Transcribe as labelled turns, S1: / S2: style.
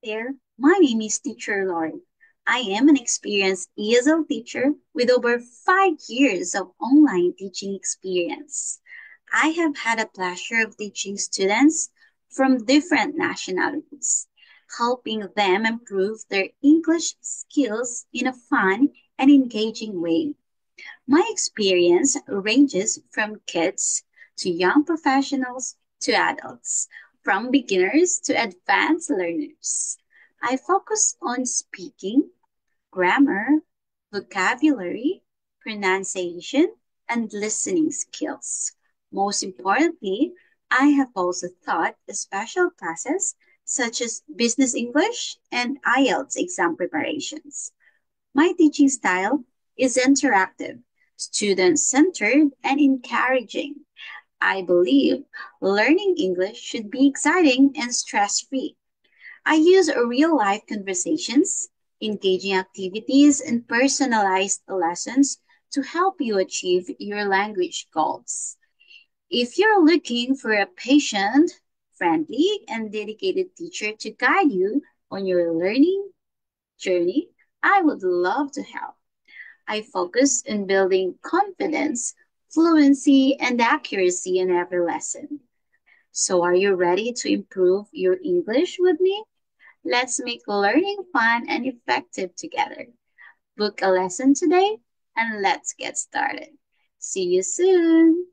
S1: There, my name is Teacher Lauren. I am an experienced ESL teacher with over 5 years of online teaching experience. I have had a pleasure of teaching students from different nationalities, helping them improve their English skills in a fun and engaging way. My experience ranges from kids to young professionals to adults, from beginners to advanced learners. I focus on speaking, grammar, vocabulary, pronunciation, and listening skills. Most importantly, I have also taught special classes such as Business English and IELTS exam preparations. My teaching style is interactive, student centered, and encouraging. I believe learning English should be exciting and stress free. I use real life conversations, engaging activities, and personalized lessons to help you achieve your language goals. If you're looking for a patient, friendly, and dedicated teacher to guide you on your learning journey, I would love to help. I focus on building confidence, fluency, and accuracy in every lesson. So, are you ready to improve your English with me? Let's make learning fun and effective together. Book a lesson today and let's get started. See you soon.